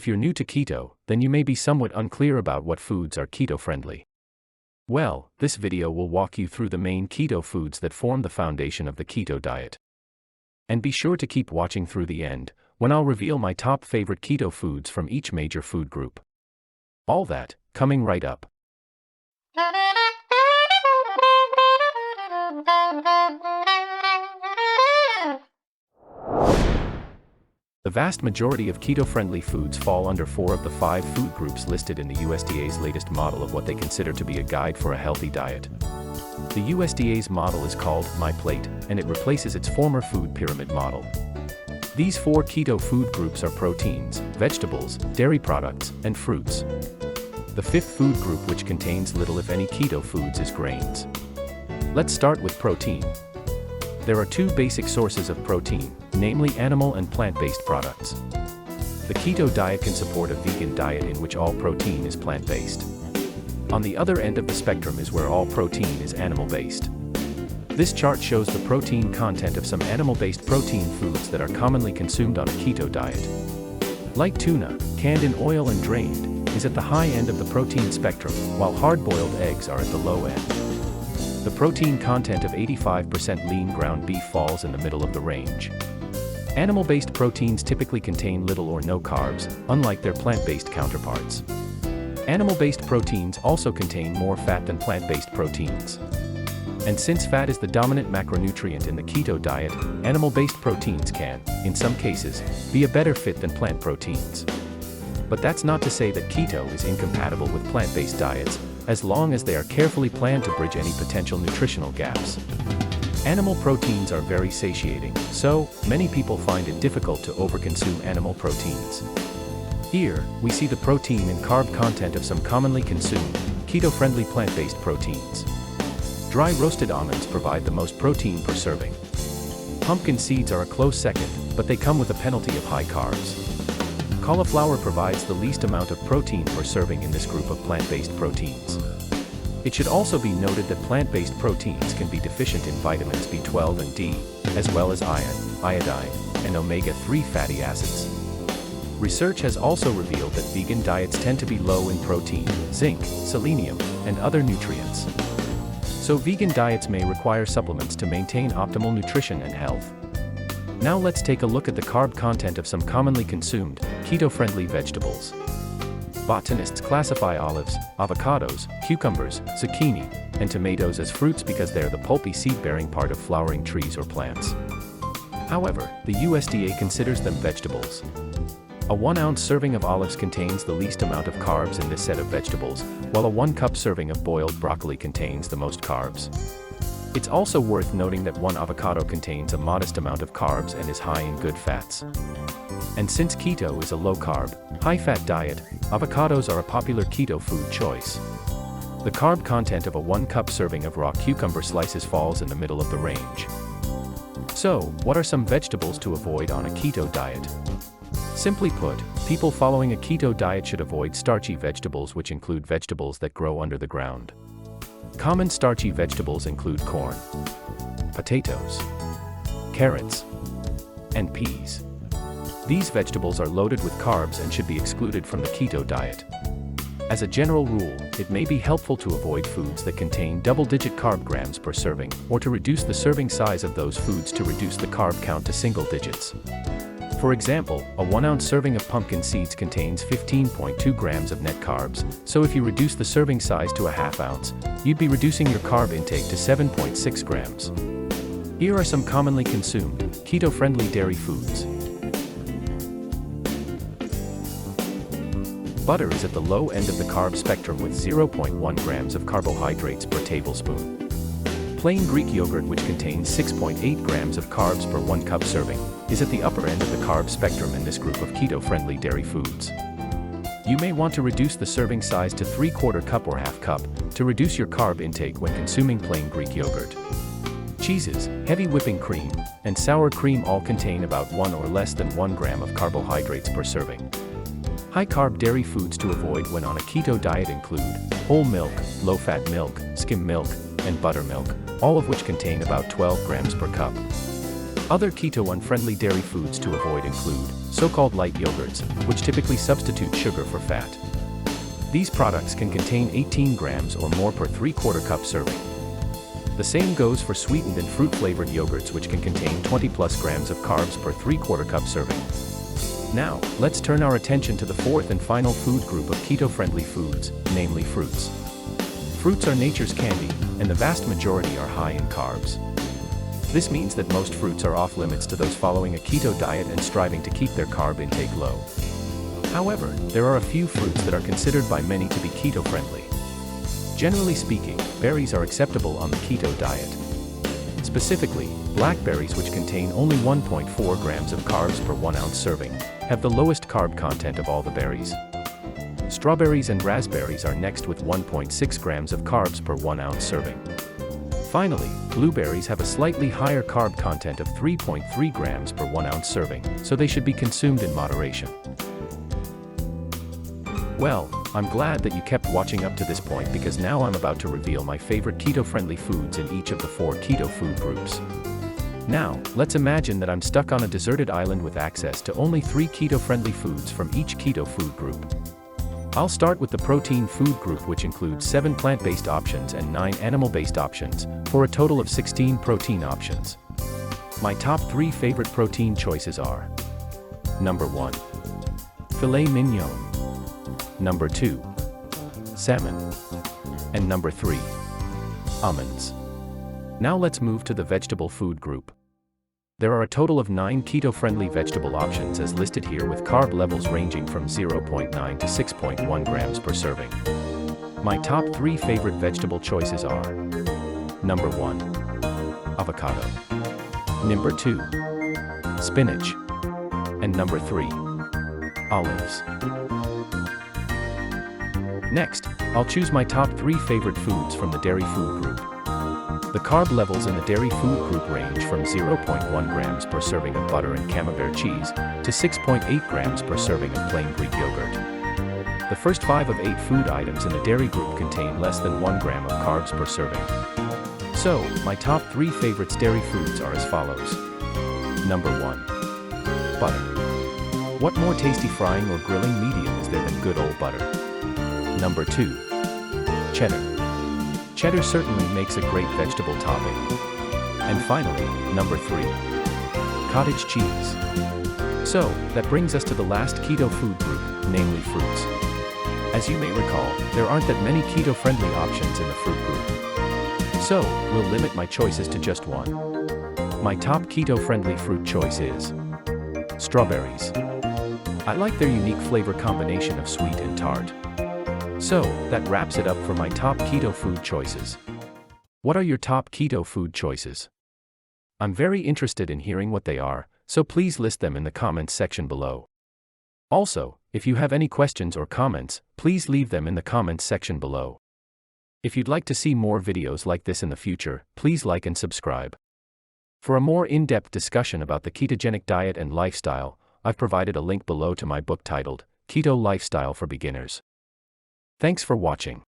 If you're new to keto, then you may be somewhat unclear about what foods are keto-friendly. Well, this video will walk you through the main keto foods that form the foundation of the keto diet. And be sure to keep watching through the end, when I'll reveal my top favorite keto foods from each major food group. All that, coming right up. The vast majority of keto-friendly foods fall under 4 of the 5 food groups listed in the USDA's latest model of what they consider to be a guide for a healthy diet. The USDA's model is called MyPlate, and it replaces its former food pyramid model. These 4 keto food groups are proteins, vegetables, dairy products, and fruits. The 5th food group, which contains little if any keto foods, is grains. Let's start with protein. There are 2 basic sources of protein, namely animal and plant-based products. The keto diet can support a vegan diet in which all protein is plant-based. On the other end of the spectrum is where all protein is animal-based. This chart shows the protein content of some animal-based protein foods that are commonly consumed on a keto diet. Like tuna, canned in oil and drained, is at the high end of the protein spectrum, while hard-boiled eggs are at the low end. The protein content of 85% lean ground beef falls in the middle of the range. Animal-based proteins typically contain little or no carbs, unlike their plant-based counterparts. Animal-based proteins also contain more fat than plant-based proteins. And since fat is the dominant macronutrient in the keto diet, animal-based proteins can, in some cases, be a better fit than plant proteins. But that's not to say that keto is incompatible with plant-based diets, as long as they are carefully planned to bridge any potential nutritional gaps. Animal proteins are very satiating, so many people find it difficult to overconsume animal proteins. Here, we see the protein and carb content of some commonly consumed, keto-friendly plant-based proteins. Dry roasted almonds provide the most protein per serving. Pumpkin seeds are a close second, but they come with a penalty of high carbs. Cauliflower provides the least amount of protein per serving in this group of plant-based proteins. It should also be noted that plant-based proteins can be deficient in vitamins B12 and D, as well as iron, iodine, and omega-3 fatty acids. Research has also revealed that vegan diets tend to be low in protein, zinc, selenium, and other nutrients. So vegan diets may require supplements to maintain optimal nutrition and health. Now let's take a look at the carb content of some commonly consumed, keto-friendly vegetables. Botanists classify olives, avocados, cucumbers, zucchini, and tomatoes as fruits because they're the pulpy seed-bearing part of flowering trees or plants. However, the USDA considers them vegetables. A 1-ounce serving of olives contains the least amount of carbs in this set of vegetables, while a 1-cup serving of boiled broccoli contains the most carbs. It's also worth noting that 1 avocado contains a modest amount of carbs and is high in good fats. And since keto is a low-carb, high-fat diet, avocados are a popular keto food choice. The carb content of a 1-cup serving of raw cucumber slices falls in the middle of the range. So, what are some vegetables to avoid on a keto diet? Simply put, people following a keto diet should avoid starchy vegetables, which include vegetables that grow under the ground. Common starchy vegetables include corn, potatoes, carrots, and peas. These vegetables are loaded with carbs and should be excluded from the keto diet. As a general rule, it may be helpful to avoid foods that contain double-digit carb grams per serving, or to reduce the serving size of those foods to reduce the carb count to single digits. For example, a 1-ounce serving of pumpkin seeds contains 15.2 grams of net carbs, so if you reduce the serving size to a ½ ounce, you'd be reducing your carb intake to 7.6 grams. Here are some commonly consumed, keto-friendly dairy foods. Butter is at the low end of the carb spectrum with 0.1 grams of carbohydrates per tablespoon. Plain Greek yogurt, which contains 6.8 grams of carbs per 1 cup serving, is at the upper end of the carb spectrum in this group of keto-friendly dairy foods. You may want to reduce the serving size to 3/4 cup or ½ cup, to reduce your carb intake when consuming plain Greek yogurt. Cheeses, heavy whipping cream, and sour cream all contain about 1 or less than 1 gram of carbohydrates per serving. High-carb dairy foods to avoid when on a keto diet include whole milk, low-fat milk, skim milk, and buttermilk, all of which contain about 12 grams per cup. Other keto-unfriendly dairy foods to avoid include so-called light yogurts, which typically substitute sugar for fat. These products can contain 18 grams or more per 3/4 cup serving. The same goes for sweetened and fruit-flavored yogurts, which can contain 20+ grams of carbs per 3/4 cup serving. Now, let's turn our attention to the fourth and final food group of keto-friendly foods, namely fruits. Fruits are nature's candy, and the vast majority are high in carbs. This means that most fruits are off limits to those following a keto diet and striving to keep their carb intake low. However, there are a few fruits that are considered by many to be keto-friendly. Generally speaking, berries are acceptable on the keto diet. Specifically, blackberries, which contain only 1.4 grams of carbs per 1 ounce serving, have the lowest carb content of all the berries. Strawberries and raspberries are next with 1.6 grams of carbs per 1 ounce serving. Finally, blueberries have a slightly higher carb content of 3.3 grams per 1 ounce serving, so they should be consumed in moderation. Well, I'm glad that you kept watching up to this point, because now I'm about to reveal my favorite keto-friendly foods in each of the 4 keto food groups. Now, let's imagine that I'm stuck on a deserted island with access to only 3 keto-friendly foods from each keto food group. I'll start with the protein food group, which includes 7 plant-based options and 9 animal-based options, for a total of 16 protein options. My top 3 favorite protein choices are: Number 1. Filet mignon. Number 2. Salmon. And number 3. Almonds. Now let's move to the vegetable food group. There are a total of 9 keto-friendly vegetable options as listed here, with carb levels ranging from 0.9 to 6.1 grams per serving. My top 3 favorite vegetable choices are: Number 1. Avocado. Number 2. Spinach. And number 3. Olives. Next, I'll choose my top 3 favorite foods from the dairy food group. The carb levels in the dairy food group range from 0.1 grams per serving of butter and camembert cheese to 6.8 grams per serving of plain Greek yogurt. The first 5 of 8 food items in the dairy group contain less than 1 gram of carbs per serving. So, my top 3 favorites dairy foods are as follows. Number 1. Butter. What more tasty frying or grilling medium is there than good old butter? Number 2. Cheddar. Cheddar certainly makes a great vegetable topping. And finally, number 3. Cottage cheese. So, that brings us to the last keto food group, namely fruits. As you may recall, there aren't that many keto-friendly options in the fruit group. So, we'll limit my choices to just one. My top keto-friendly fruit choice is strawberries. I like their unique flavor combination of sweet and tart. So, that wraps it up for my top keto food choices. What are your top keto food choices? I'm very interested in hearing what they are, so please list them in the comments section below. Also, if you have any questions or comments, please leave them in the comments section below. If you'd like to see more videos like this in the future, please like and subscribe. For a more in-depth discussion about the ketogenic diet and lifestyle, I've provided a link below to my book titled Keto Lifestyle for Beginners. Thanks for watching.